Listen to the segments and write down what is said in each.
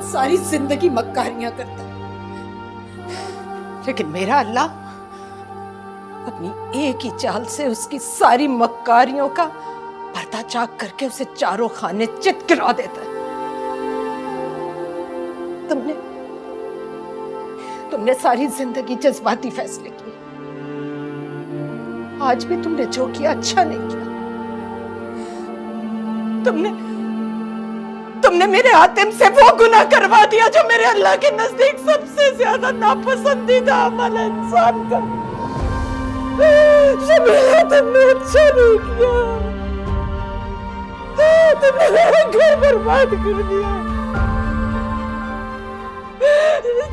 सारी जिंदगी मक्कारियां करता है, लेकिन मेरा अल्लाह अपनी एक ही चाल से उसकी सारी मक्कारियों का पर्दा चाक करके उसे चारों खाने चित गिरा देता है। तुमने सारी जिंदगी जज्बाती फैसले किए, आज भी तुमने जो किया अच्छा नहीं किया। तुमने मेरे आतिम से वो गुनाह करवा दिया जो मेरे अल्लाह के नजदीक सबसे ज्यादा नापसंदीदा अमल है इंसान का। शबीला, तुमने अच्छा नहीं किया, तुमने मेरा घर बर्बाद कर दिया,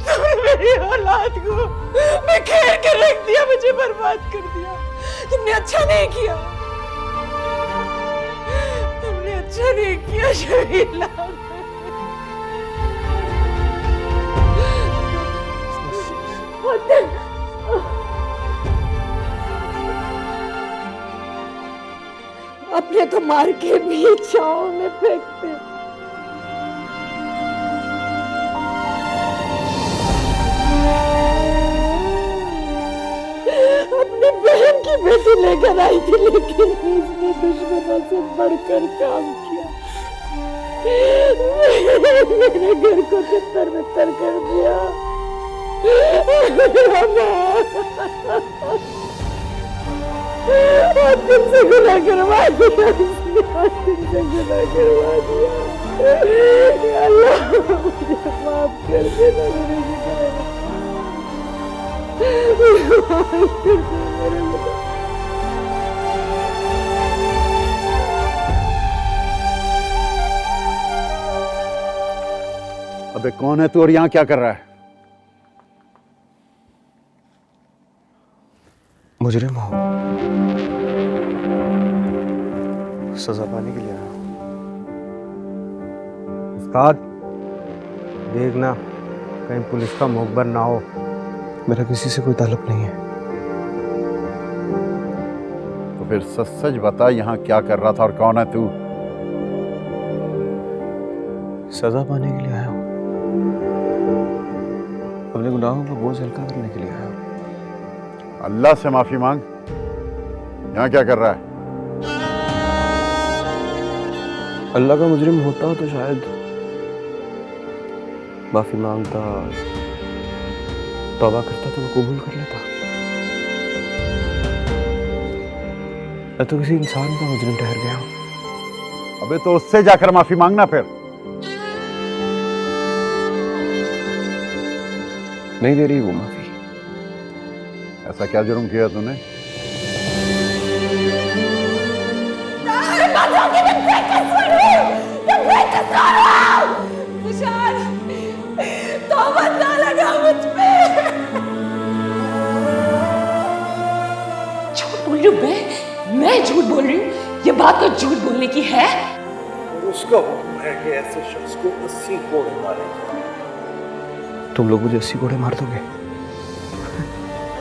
तुमने मेरी औलाद को बिखेर के रख दिया, मुझे बर्बाद कर दिया। तुमने अच्छा नहीं किया, तुमने अच्छा नहीं किया शबीला। अपने तो मार के भी छांव में फेंकते। अपनी बहन की बेटी लेकर आई थी, लेकिन उसने दुश्मनों से बढ़कर काम किया, मेरे घर को तितर बितर कर दिया। तुमसे गुनाह करवा दिया, तुमसे गुनाह करवा दिया। अल्लाह मुझे माफ कर देना, मेरे गुनाह माफ कर दे मेरे गुनाह। अबे कौन है तू और यहाँ क्या कर रहा है? मुजरिम हो, सजा पाने के लिए आया हूं। उस्ताद देखना कहीं पुलिस का मुखबर ना हो। मेरा किसी से कोई ताल्लुक नहीं है। तो फिर सच सच बता, यहाँ क्या कर रहा था और कौन है तू? सजा पाने के लिए आया हूँ, अपने गुनाहों का बोझ हल्का करने के लिए आया हूँ। अल्लाह से माफी मांग। यहाँ क्या कर रहा है? अल्लाह का मुजरिम होता तो शायद माफी मांगता, तौबा करता तो वो कबूल कर लेता। मैं तो किसी इंसान का मुजरिम ठहर गया हूं। अबे तो उससे जाकर माफी मांगना फिर। नहीं दे रही वो माफी। ऐसा क्या जुर्म किया तूने? झूठ बोल रही हूँ मैं झूठ बोल रही हूँ? ये बात तो झूठ बोलने की है। उसका हुक्म है कि ऐसे शख्स को 80 कोड़े मारे। तुम लोग मुझे 80 कोड़े मार दोगे?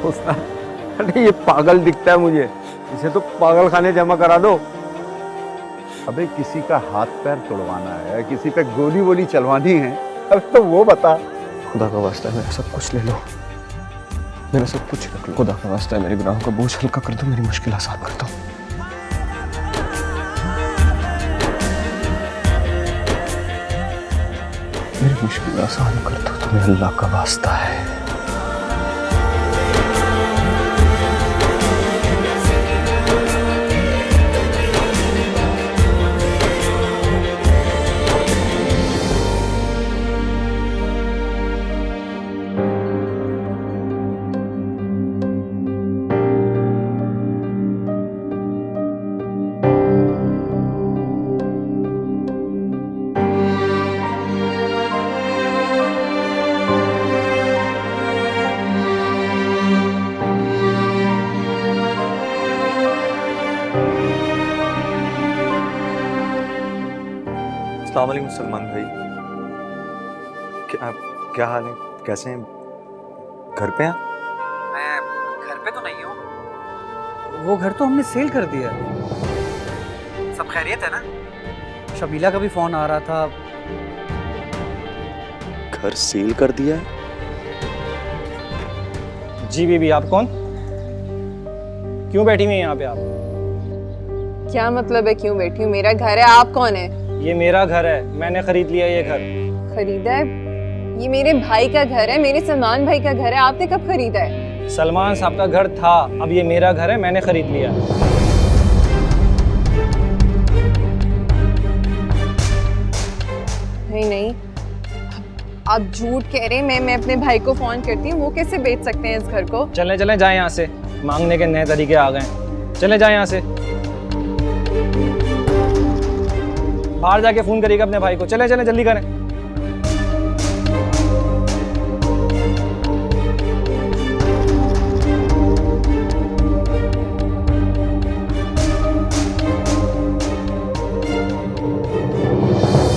उस्ताद, अरे ये पागल दिखता है मुझे, इसे तो पागल खाने जमा करा दो। अबे किसी का हाथ पैर तोड़वाना है, किसी पे गोली वोली चलवानी है, अब तो वो बता। खुदा का वास्ता है मेरा सब कुछ ले लो, मेरा सब कुछ रख लो। खुदा का वास्ता है मेरे गुनाहों का बोझ हल्का कर दो, मेरी मुश्किल आसान कर दो। मेरी मुश्किल आसान कर दो, तुम्हें अल्लाह का वास्ता है। अस्सलाम वालेकुम सलमान भाई, क्या हाल है, कैसे हैं? घर पे हैं? मैं घर पे तो नहीं हूँ, वो घर तो हमने सेल कर दिया है। सब खैरियत है ना? शबीला का भी फोन आ रहा था, घर सेल कर दिया है? जी बीबी, आप कौन? क्यों बैठी हुई हैं यहाँ पे आप? क्या मतलब है क्यों बैठी हूँ? मेरा घर है, आप कौन है? ये मेरा घर है, मैंने खरीद लिया ये घर। खरीदा है? ये मेरे भाई का घर है, मेरे सलमान भाई का घर है। आपने कब खरीदा है? सलमान साहब का घर था, अब ये मेरा घर है, मैंने खरीद लिया। नहीं नहीं, आप झूठ कह रहे हैं। मैं अपने भाई को फोन करती हूँ, वो कैसे बेच सकते हैं इस घर को? चले चले जाए यहाँ से, मांगने के नए तरीके आ गए। चले जाए यहाँ से, बाहर जाके फोन करिएगा अपने भाई को। चले चले जल्दी करें।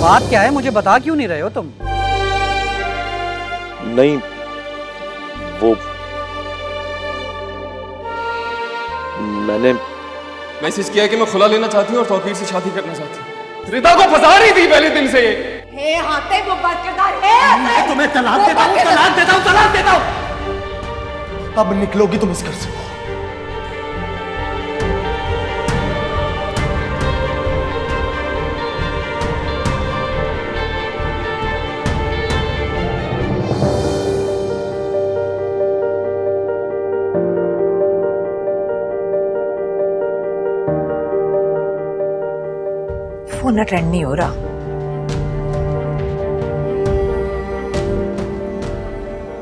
बात क्या है, मुझे बता क्यों नहीं रहे हो तुम? नहीं, वो मैंने मैसेज किया कि मैं खुला लेना चाहती हूँ और तौकीर से शादी करना चाहती हूँ। रिदा को फंसा रही थी पहले दिन से ये। हे हाथे वो बचदार है। मैं तुम्हें तलाक देता हूँ, तलाक देता हूँ, तलाक देता हूँ। अब निकलोगी तुम इस घर से। फोन अटेंड नहीं हो रहा।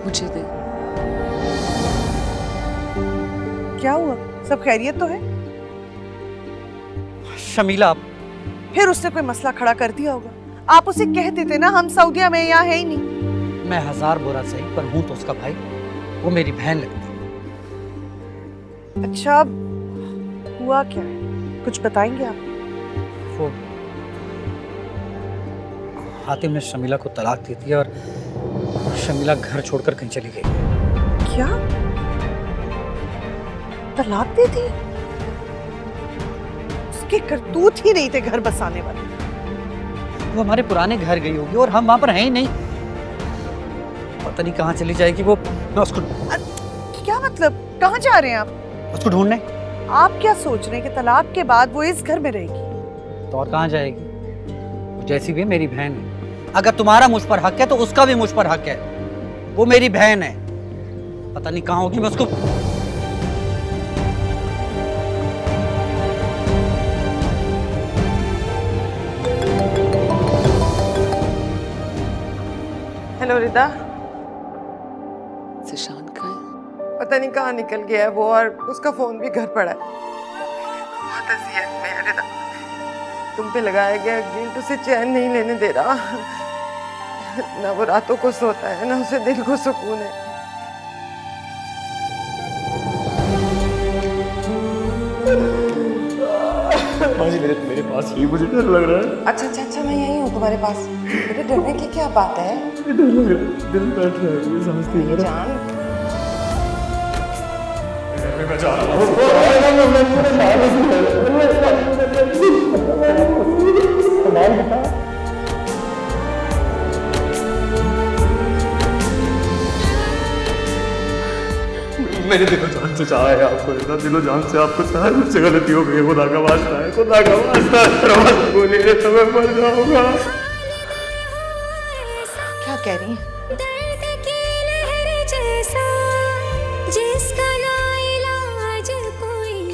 मुझे दे। क्या हुआ? सब खैरियत तो है? शमीला, फिर उसने कोई मसला खड़ा कर दिया होगा। आप उसे कह देते ना, हम सऊदिया में यहाँ है ही नहीं। मैं हजार बुरा सही पर हूं तो उसका भाई, वो मेरी बहन लगती। अच्छा, हुआ क्या है? कुछ बताएंगे आप? वो हातिम ने शमीला को तलाक दे दिया और शमीला घर छोड़कर कहीं चली गई। क्या? तलाक दे दी? उसके करतूत ही नहीं थे घर बसाने वाले। वो हमारे पुराने घर गई होगी और हम वहां पर हैं ही नहीं। पता नहीं कहाँ चली जाएगी वो। मैं उसको क्या मतलब? कहाँ जा रहे हैं आप? उसको ढूंढने। आप क्या सोच रहे हैं कि तलाक के बाद वो इस घर में रहेगी? तो और कहाँ जाएगी? वो जैसी भी मेरी बहन है। अगर तुम्हारा मुझ पर हक है तो उसका भी मुझ पर हक है। वो मेरी बहन है। पता नहीं कहाँ होगी। मैं उसको हेलो रिदा। जिशान कहाँ है? पता नहीं कहाँ निकल गया है वो, और उसका फोन भी घर पड़ा है। बहुत अज़ियत में है रिदा। तुम पे लगाया गया गिल्ट उसे चैन नहीं लेने दे रहा। ना वो रातों को सोता है, ना उसे दिल को सुकून है। मेरे पास ही मुझे डर लग रहा है। अच्छा, मैं यही हूँ तुम्हारे पास। बेटे, डरने की क्या बात है? डर लग रहा है, दिल बैठ रहा है, सांस नहीं आ रहा। जान, मैं जा रहा हूँ। मेरे दिलो जान से चाहा है आपको, इतना दिलो जान से आपको चाहा, मुझसे गलती हो गई। खुदा का वास्ता है, खुदा का वास्ता है, बोलिए तो मैं मर जाऊंगा। क्या कह रही हैं?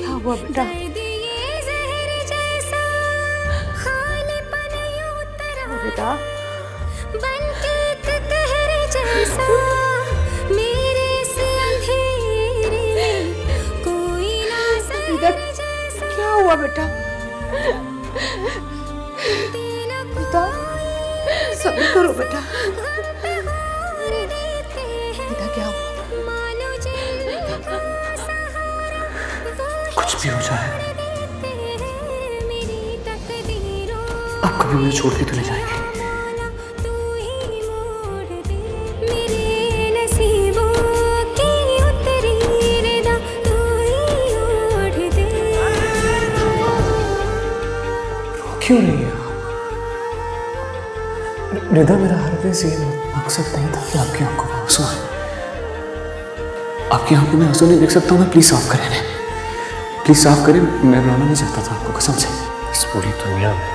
क्या हुआ बेटा? बेटा, क्या हुआ बेटा? बेटा, सब्र करो बेटा। बेटा, क्या हुआ? कुछ भी हो जाए, अब कभी मुझे छोड़ के तो नहीं जाएंगे। क्यों नहीं है? रिदा, मेरा हरगिज़ ये मकसद नहीं था कि आपकी आंखों में आंसू आए। आपकी आंखों में आंसू नहीं देख सकता हूँ मैं। प्लीज साफ करें इन्हें, प्लीज साफ करें। मैं रुलाना नहीं चाहता था आपको, कसम से। इस पूरी दुनिया में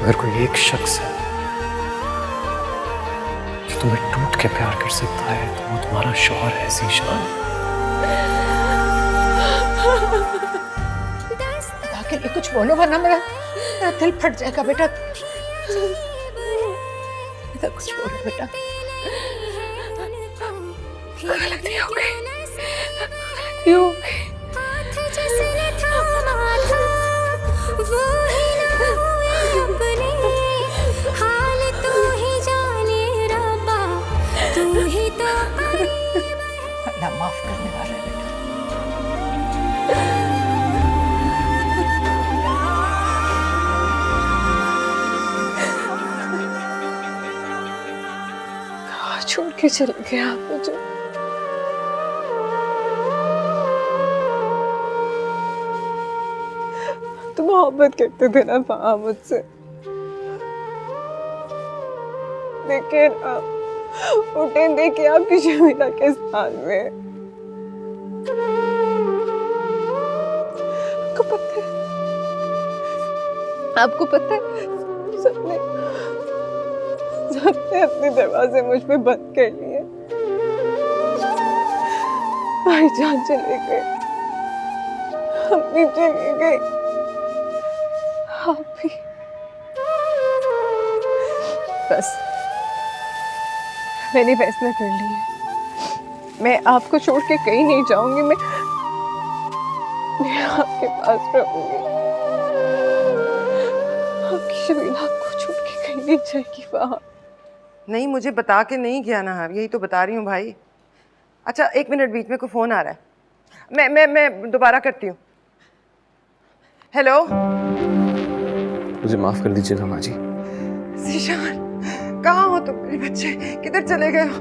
अगर कोई एक शख्स है जो तुम्हें टूट के प्यार कर सकता है तो वो तुम्हारा शौहर है ज़ीशान। खुदा के लिए कुछ बोलो वरना मेरा दिल फट जाएगा बेटा। कुछ बोलो बेटा। गलती हो गई, गलती हो गई। अल्लाह माफ करने वाला है बेटा। कहाँ छोड़ के चले गए आप मुझे? तो मोहब्बत करते थे ना वहाँ मुझसे, देखिए ना, उठे देखिए आपकी शर्मिला के स्थान में। आपको पता है सबने अपने दरवाजे मुझ पे बंद कर लिए। भाईजान चले गए, अम्मी चली गई, आप भी। बस मैंने फैसला कर लिया, मैं आपको छोड़ के कहीं नहीं जाऊंगी। मैं आपके पास रहूंगी। आपकी शर्मिला आपको छोड़ के कहीं नहीं जाएगी वहां। नहीं, मुझे बता के नहीं किया नहार, यही तो बता रही हूँ भाई। अच्छा 1 मिनट, बीच में कोई फोन आ रहा है, मैं दोबारा करती हूँ। हेलो, मुझे माफ कर दीजिएगा माँ जी। ज़ीशान, कहाँ हो तुम मेरे बच्चे? किधर चले गए हो?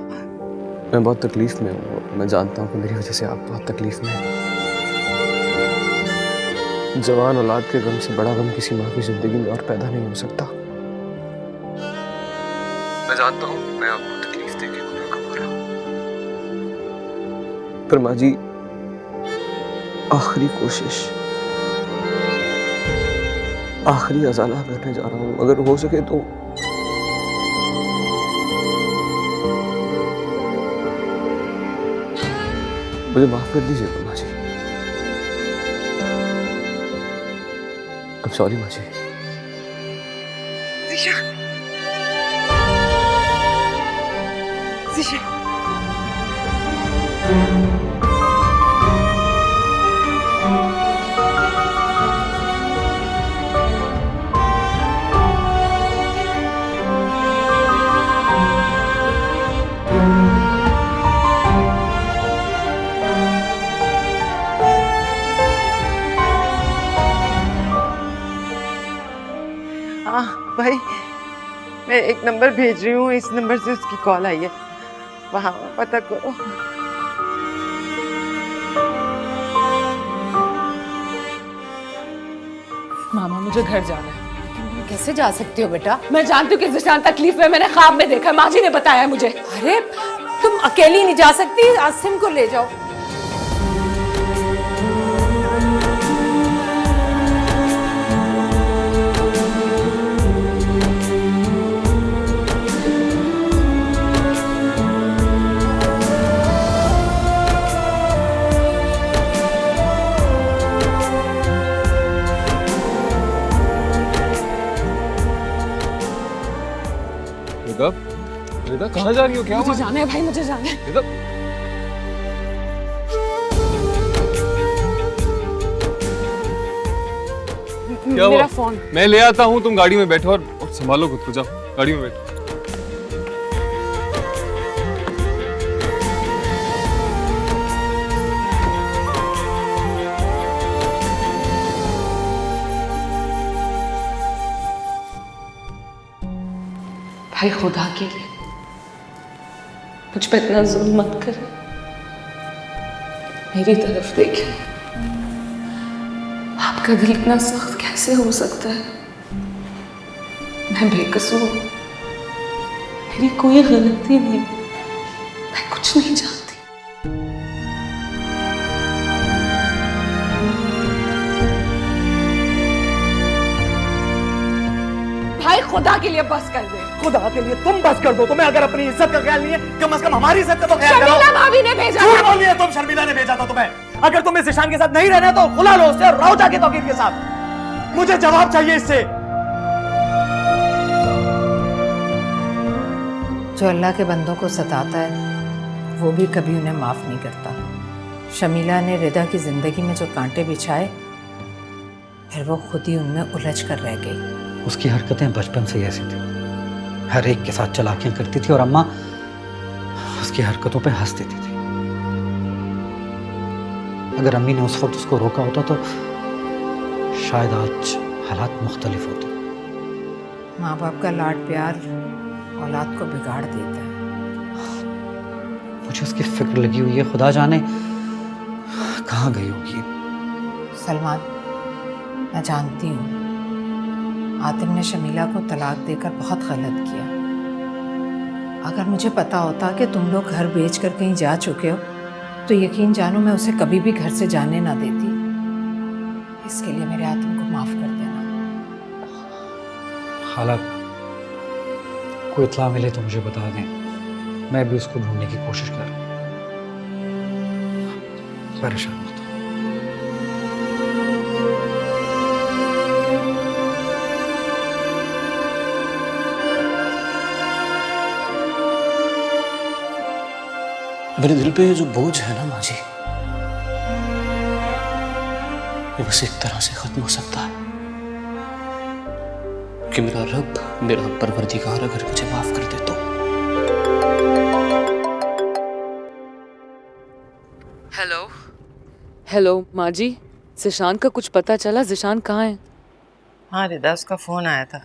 मैं बहुत तकलीफ में हूँ, मैं जानता हूँ कि मेरी वजह से आप बहुत तकलीफ में हैं। जवान औलाद के गम से बड़ा गम किसी माँ की जिंदगी में और पैदा नहीं हो सकता। मैं जानता हूँ मैं आपको तकलीफ देके गुनाह कमा रहा हूँ, पर माँ जी आखिरी कोशिश, आखिरी अज़ाला करने जा रहा हूँ। अगर हो सके तो मुझे माफ कर दीजिएगा माँ जी। I'm sorry माँ जी। ज़ीशान, ज़ीशान, हाँ भाई, मैं एक नंबर भेज रही हूँ, इस नंबर से उसकी कॉल आई है, वहाँ पता करो। मामा मुझे घर जाना है। कैसे जा सकती हो बेटा? मैं जानती हूँ कि ज़ीशान तकलीफ में, मैंने ख्वाब में देखा, माँ जी ने बताया मुझे। अरे तुम अकेली नहीं जा सकती, आसिम को ले जाओ। रिदा कहाँ जा रही हो? क्या मुझे जाना है भाई, मुझे जाना है। रिदा क्या मेरा हुआ? फोन। मैं ले आता हूँ, तुम गाड़ी में बैठो और संभालो खुद को। जाओ गाड़ी में बैठो। भाई खुदा के लिए मुझ पे इतना जुल्म मत कर, मेरी तरफ देखिए। आपका दिल इतना सख्त कैसे हो सकता है? मैं बेकसूर हूँ, मेरी कोई गलती नहीं, मैं कुछ नहीं जानती। भाई खुदा के लिए बस कर दे। खुदा के लिए तुम बस कर दो। तुम्हें अगर अपनी इज्जत का ख्याल नहीं है, कम से कम हमारी इज्जत का तो ख्याल करो। शर्मिला भाभी ने भेजा झूठ बोल दिया तुम, शर्मिला ने भेजा था तुम्हें। अगर तुम इस ईशान के साथ नहीं रहना तो खुला लो उससे और रहो जाके तौकीर के साथ। मुझे जवाब चाहिए इससे। जो अल्लाह के बंदों को सताता है वो भी कभी उन्हें माफ नहीं करता। शर्मिला ने रिदा की जिंदगी में जो कांटे बिछाए, फिर वो खुद ही उनमें उलझ कर रह गई। उसकी हरकतें बचपन से ही ऐसी थी, हर एक के साथ चालाकियां करती थी और अम्मा उसकी हरकतों पे हंस देती थी। अगर अम्मी ने उस वक्त उसको रोका होता तो शायद आज हालात मुख्तलिफ होते। माँ बाप का लाड प्यार औलाद को बिगाड़ देता है। मुझे उसकी फिक्र लगी हुई है, खुदा जाने कहाँ गई होगी। सलमान, मैं जानती हूँ आतिम ने शर्मिला को तलाक देकर बहुत गलत किया। अगर मुझे पता होता कि तुम लोग घर बेचकर कहीं जा चुके हो तो यकीन जानो मैं उसे कभी भी घर से जाने ना देती। इसके लिए मेरे आतिम को माफ कर देना। हालात कोई इत्ला मिले तो मुझे बता दें, मैं भी उसको ढूंढने की कोशिश कर रहा हूं। परेशान मत हो। मेरे दिल पे ये जो बोझ है ना माँ जी, ये बस एक तरह से खत्म हो सकता है कि मेरा रब, मेरा परवरदिगार अगर मुझे माफ कर दे तो। हेलो हेलो माँ जी, ज़िशान का कुछ पता चला? ज़िशान कहाँ है? हाँ रिदा, उसका फोन आया था,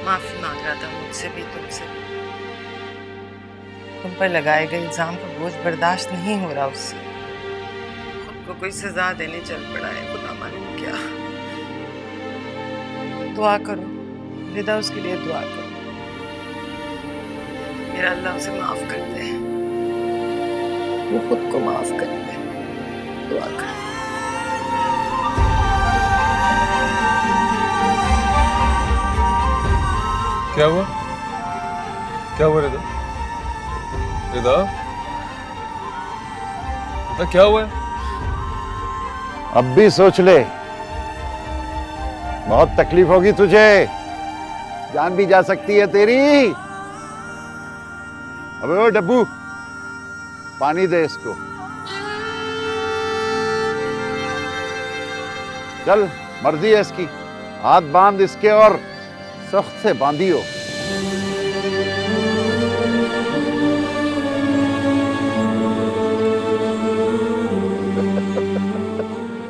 माफी मांग रहा था मुझसे भी तुमसे भी। तुम पर लगाए गए इल्जाम का बोझ बर्दाश्त नहीं हो रहा उससे। खुद को कोई सजा देने चल पड़ा है, खुदा मालूम क्या। दुआ करो रिदा, उसके लिए दुआ करो, मेरा अल्लाह उसे माफ कर दे, वो खुद को माफ कर दे। दुआ करो। क्या हुआ? क्या हुआ रिदा? रिदा? रिदा क्या हुआ है? अब भी सोच ले, बहुत तकलीफ होगी तुझे, जान भी जा सकती है तेरी। अबे ओ डब्बू, पानी दे इसको। चल, मर्जी है इसकी, हाथ बांध इसके और सख्त से बांधियो।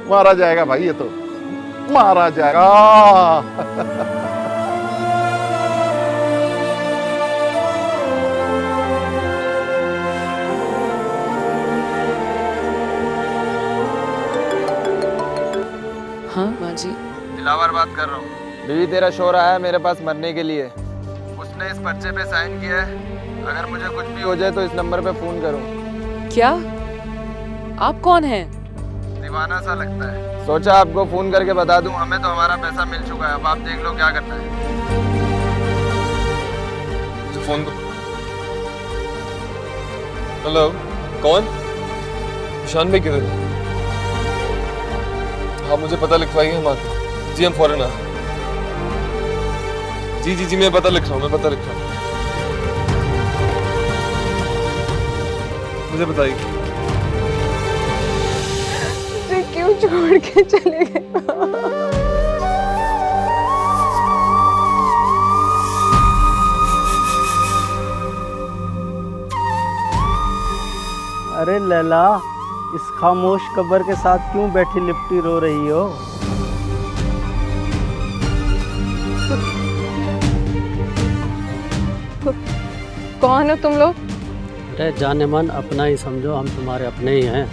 मारा जाएगा भाई, ये तो मारा जाएगा। हाँ माँ जी। दिलावर बात कर रहा हूँ। बीवी तेरा शोर आया है मेरे पास मरने के लिए। उसने इस पर्चे पे साइन किया है। अगर मुझे कुछ भी हो जाए तो इस नंबर पे फोन करूँ। क्या? आप कौन हैं? दीवाना सा लगता है, सोचा आपको फोन करके बता दूं। हमें तो हमारा पैसा मिल चुका है, अब आप देख लो क्या करना है। मुझे फोन दो। हेलो, कौन? ईशान भाई किधर है? आप मुझे पता लिखवाइए हम आते। जी हम फौरन आ। जी जी जी मैं पता लिख रहा हूँ, मैं पता लिख रहा हूँ। मुझे बताइए। क्यों छोड़ के चले गए? अरे लैला, इस खामोश कब्र के साथ क्यों बैठी लिपटी रो रही हो? कौन हो तुम लोग? अरे जाने मन अपना ही समझो, हम तुम्हारे अपने ही हैं।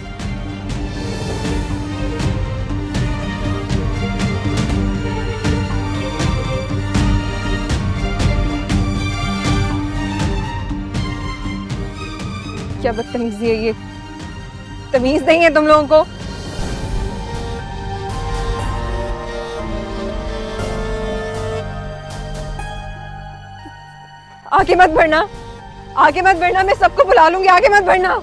बदतमीजी है ये? तमीज नहीं है तुम लोगों को? आगे मत बढ़ना, आगे मत बढ़ना, मैं सबको बुला लूंगी, आगे मत बढ़ना।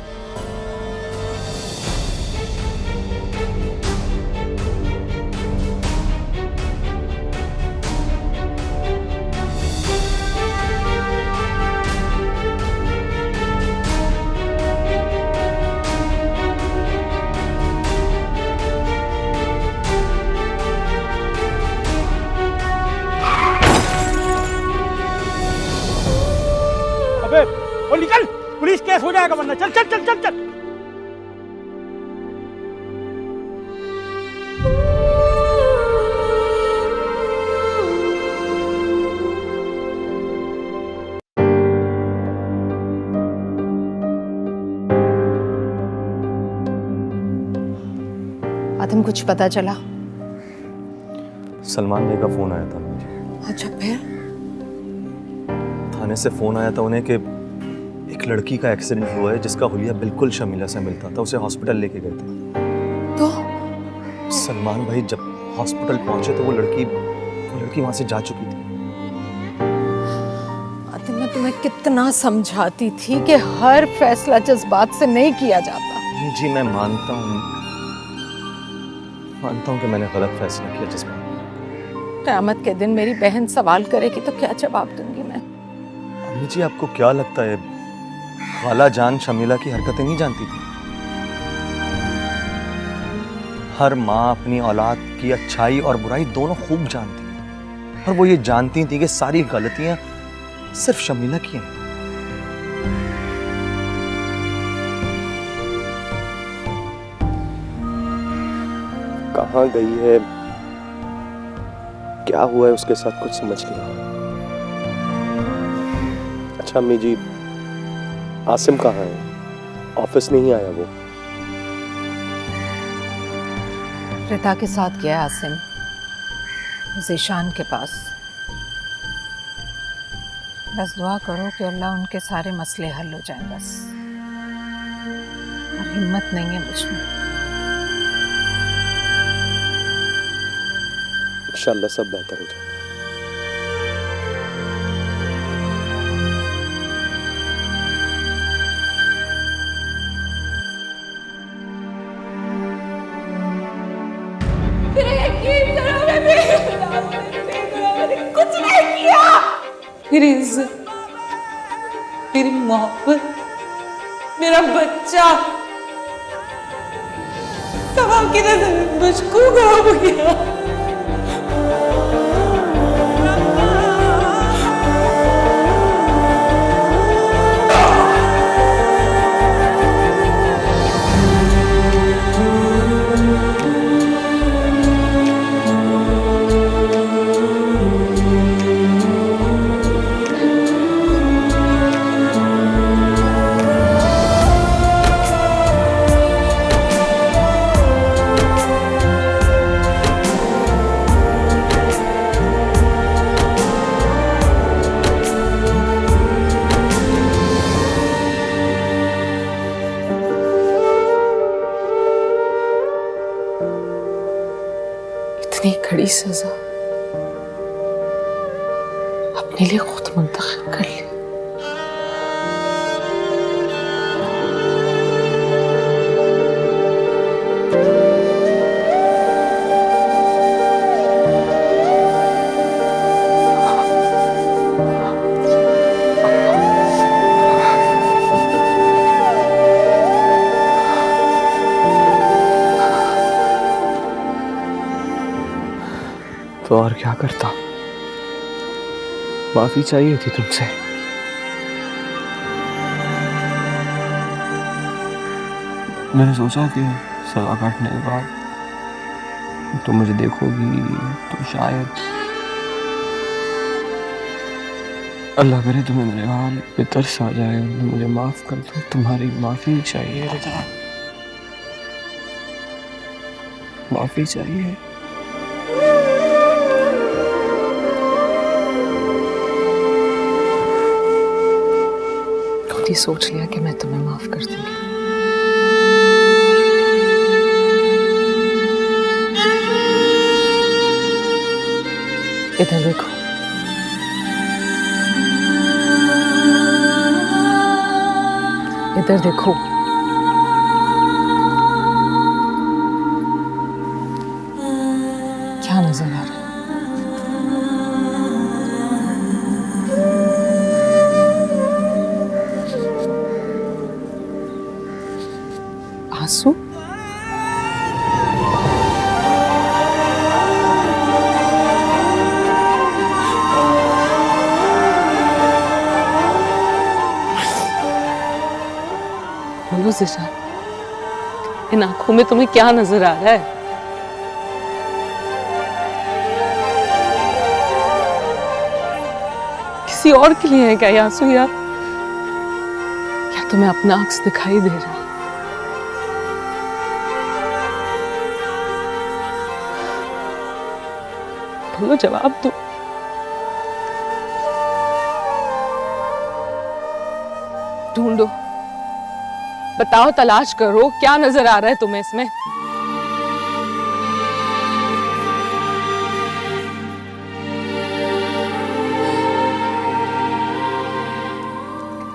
अबे वो निकल, पुलिस केस हो जाएगा वरना। चल चल चल चल चल। आदम कुछ पता चला? सलमान भाई का फ़ोन आया था मुझे। अच्छा फिर? थाने से फ़ोन आया था उन्हें कि एक लड़की का एक्सीडेंट हुआ है जिसका हुलिया बिल्कुल शमीला से मिलता था। उसे हॉस्पिटल लेके गए थे। तो सलमान भाई जब हॉस्पिटल पहुंचे तो वो लड़की वहां से जा चुकी थी। आदम मैं तुम्हें कितना समझाती थी कि हर फैसला जज्बात से नहीं किया जाता। जी मैं मानता हूँ कि मैंने गलत फैसला किया। जज्बा क़यामत के दिन मेरी बहन सवाल करेगी तो क्या जवाब दूंगी मैं? अम्मी जी आपको क्या लगता है खाला जान शमीला की हरकतें नहीं जानती थी? हर माँ अपनी औलाद की अच्छाई और बुराई दोनों खूब जानती है और वो ये जानती थी कि सारी गलतियां सिर्फ शमीला की हैं। कहाँ गई है, क्या हुआ है उसके साथ, कुछ समझ नहीं आ रहा। अच्छा अम्मी जी, आसिम कहाँ है? ऑफिस नहीं आया वो? रिता के साथ गया आसिम ज़ीशान के पास। बस दुआ करो कि अल्लाह उनके सारे मसले हल हो जाएं बस। और हिम्मत नहीं है मुझ में। इंशाल्लाह सब बेहतर हो जाए। कुछ नहीं किया। मेरी इज्जत, मेरी मोहब्बत, मेरा बच्चा सब आपकी नजर में मशकूक हो गया। इतनी कड़ी सजा अपने लिए खुद मुंतखब कर ली। तो और क्या करता, माफी चाहिए थी तुमसे। मैंने सोचा कि सजा काटने के बाद तुम मुझे देखोगी तो शायद अल्लाह करे तुम्हें मेरे हाल पे तरस आ जाए, मुझे माफ कर दो। तुम्हारी माफी चाहिए रिता, माफी चाहिए। सोच लिया कि मैं तुम्हें माफ कर दूंगी। इधर देखो, इधर देखो। क्या नजर आ रहा है? आंसू? बोलो ज़िशान, इन आंखों में तुम्हें क्या नजर आ रहा है? किसी और के लिए है क्या ये आंसू, या तुम्हें अपना अक्स दिखाई दे रहा है? बोलो, जवाब दो। ढूंढो, बताओ, तलाश करो, क्या नजर आ रहा है तुम्हें इसमें?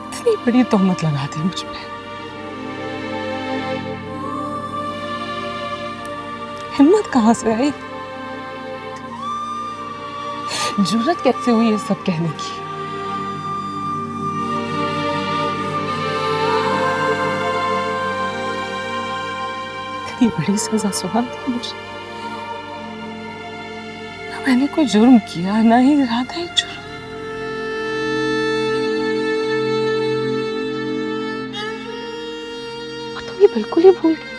इतनी बड़ी तोहमत लगा दी मुझ पे। हिम्मत कहां से आई? जुर्रत कैसे हुई ये सब कहने की? इतनी बड़ी सजा सुना दी मुझे। ना मैंने कोई जुर्म किया, ना ही इरादा ही जुर्म। और तुम ये बिल्कुल ही भूल गए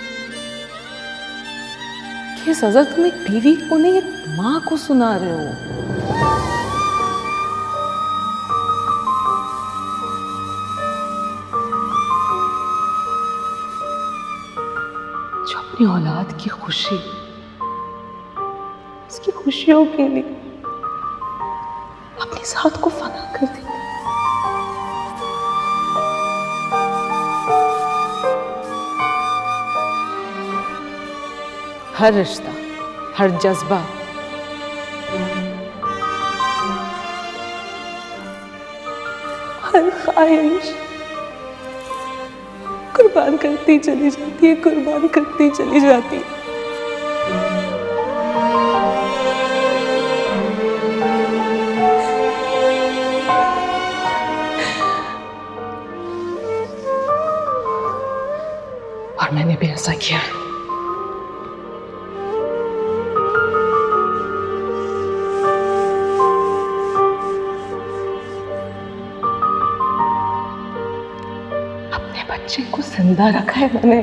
कि ये सजा तुम एक बीवी को नहीं, एक माँ को सुना रहे हो। जो अपनी औलाद की खुशी, उसकी खुशियों के लिए अपनी जात को फना कर देती। हर रिश्ता, हर जज्बा, हर ख्वाहिश कुर्बान करती चली जाती है, कुर्बान करती चली जाती है। और मैंने भी ऐसा किया। बच्चे को जिंदा रखा है मैंने।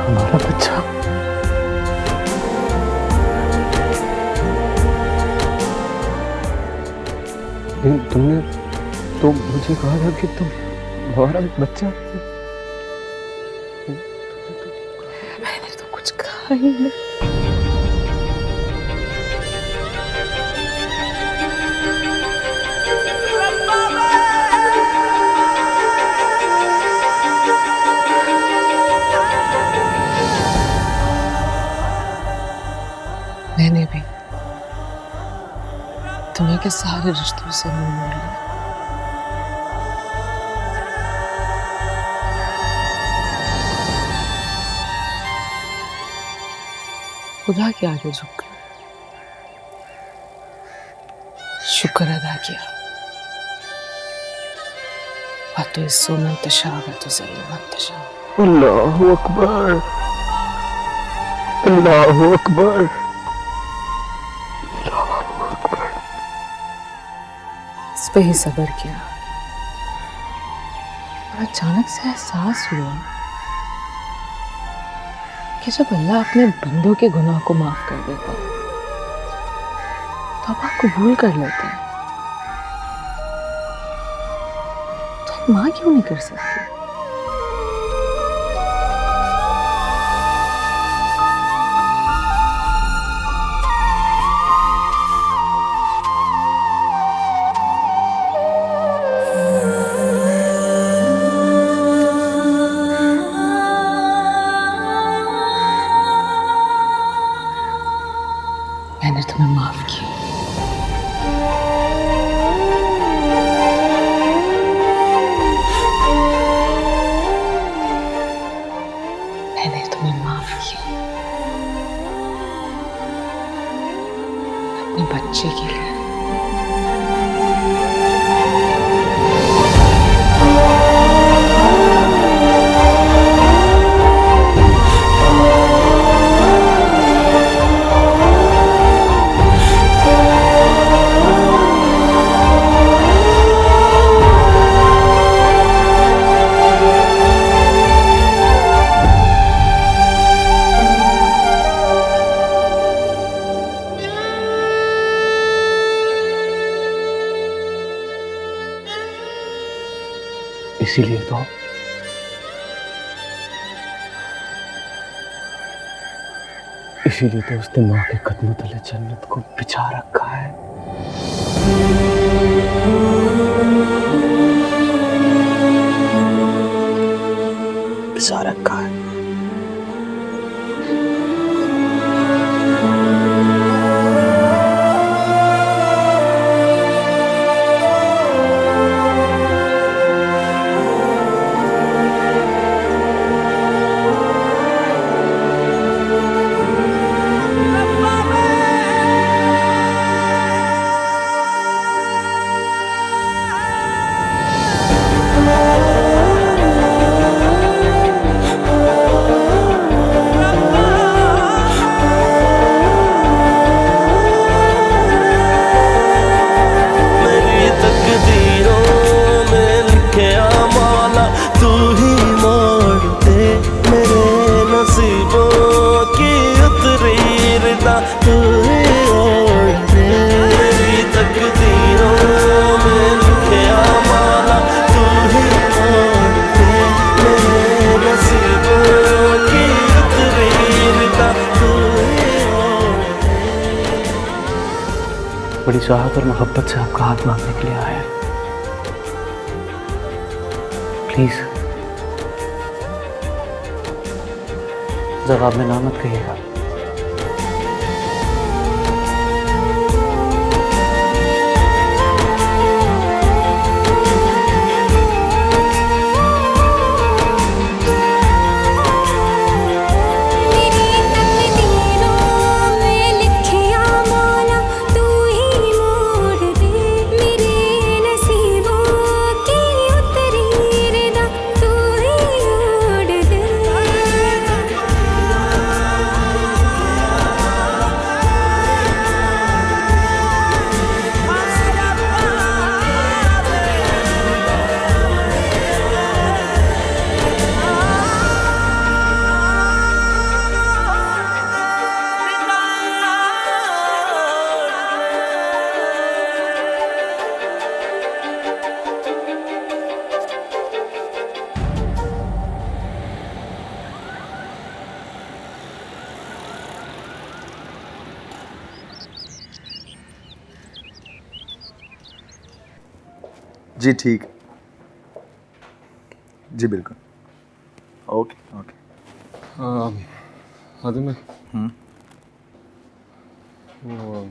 हमारा बच्चा तुमने तो मुझे कहा था कि तुम हमारा बच्चा। मैंने तो कुछ कहा ही नहीं। मैंने भी तुम्हें के सारे रिश्तों से मुंह मोड़ लिया। खुदा के आगे झुक शुक्र अदा किया। तो इस मंतशा तो सही मंतशा। अल्लाहु अकबर, अल्लाहु अकबर। इस पे ही सब्र किया और अचानक से एहसास हुआ कि जब अल्लाह अपने बंदों के गुनाह को माफ कर देता है, तौबा कबूल कर लेता है, माँ क्यों नहीं कर सकती? मैंने तुम्हें माफ किया। मैंने तुम्हें माफ किया अपने बच्चे के लिए। इसीलिए तो उसने माँ के कदमों तले जन्नत को बिछा रखा है। बिछा रखा है। बड़ी चाहत और मोहब्बत से आपका हाथ मांगने के लिए आया है। प्लीज जवाब में ना मत कहिएगा। जी ठीक, जी बिल्कुल, ओके ओके। आदि में वो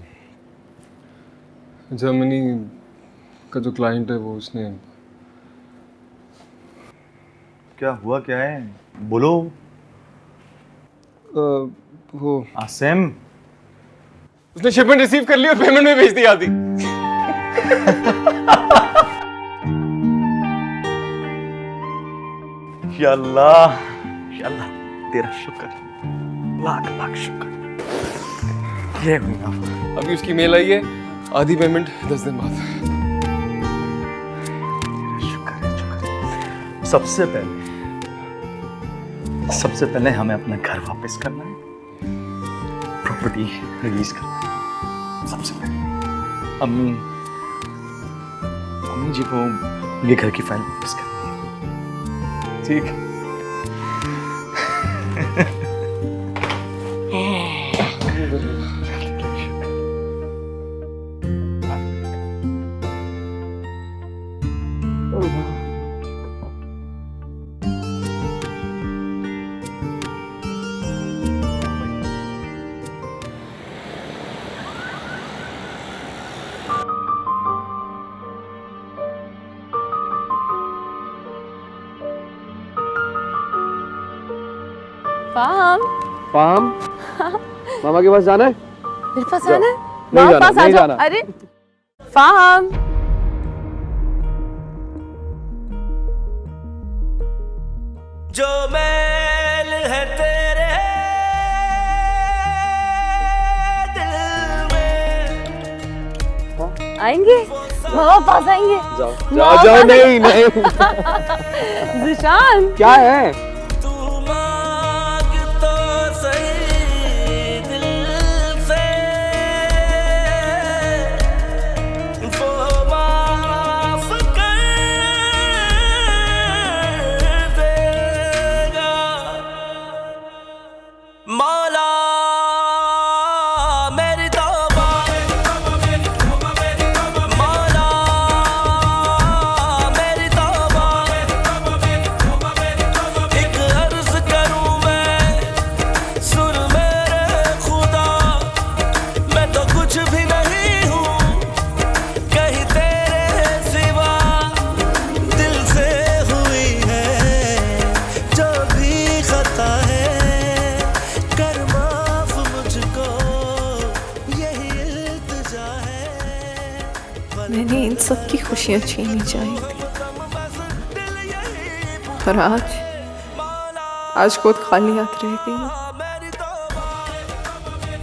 जर्मनी का जो क्लाइंट है वो उसने क्या हुआ, क्या है बोलो। वो आसिम, उसने शिपमेंट रिसीव कर ली और पेमेंट में भेज दी आदि। या अल्लाह तेरा शुक्र, लाख लाख शुक्र। ये हुआ, अभी उसकी मेल आई है, आधी पेमेंट 10 दिन बाद। शुक्र है, शुक्र है। सबसे पहले हमें अपना घर वापस करना है, प्रॉपर्टी रिलीज करना है सबसे पहले। अम्मी जी को ये घर की फाइल वापस कर। ठीक है। फाहम फाहम, मामा के पास जाना है? मेरे पास आना है? नहीं मामा जाना, पास आ नहीं जाओ। जाना। अरे फाहम, जो मैल है तेरे दिल में। आएंगे मामा पास आएंगे। जाओ मामा जाओ, पास- नहीं नहीं। जिशान क्या है? तू मांग तो सही दिल से, वो माफ कर देगा मौला। मेरी तौबा मौला, मेरी तौबा, एक अर्ज करूं मैं, सुन मेरे खुदा, मैं तो कुछ भी नहीं हूँ कहीं तेरे सिवा। दिल से हुई है जो भी खता है, कर माफ मुझको, यही इल्तिजा है। मैंने इन सब की खुशियाँ छीनी चाहिए थी, और आज खुद खाली हाथ रह गई हूँ।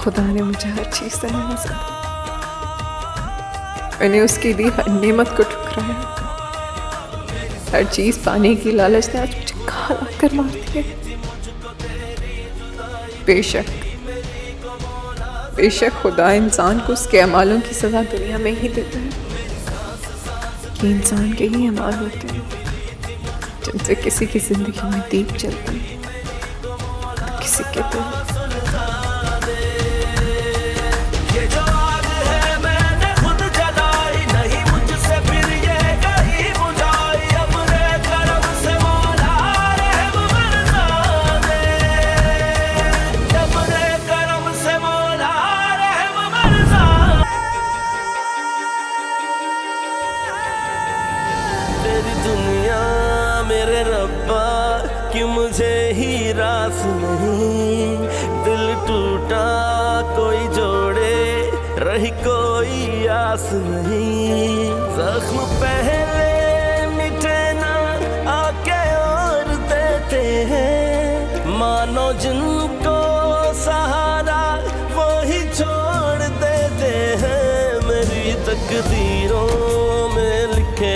खुदा ने मुझे हर चीज से नवाजा, मैंने उसकी दी हर नेमत को ठुकराया। हर चीज पाने की लालच ने आज मुझे खाला कर मार दिया। बेशक खुदा इंसान को उसके अमालों की सजा दुनिया में ही देता है, कि इंसान के ही अमाल होते हैं जिनसे किसी की जिंदगी में दीप जलते हैं, तो किसी के दिल। ये जो आग है मैंने खुद जलाई, नहीं मुझसे फिर ये कहीं बुझाई। अपने करम से मौला रहम बरसा दे, अपने करम से मौला रहम बरसा दे। तेरी दुनिया मेरे रब्बा कि मुझे ही रास नहीं, दिल टूटा कोई जोड़े रही कोई आस नहीं। जख्म पहले मिटे ना आके और देते हैं, मानो जिनको सहारा वो ही छोड़ देते हैं। मेरी तकदीरों में लिखे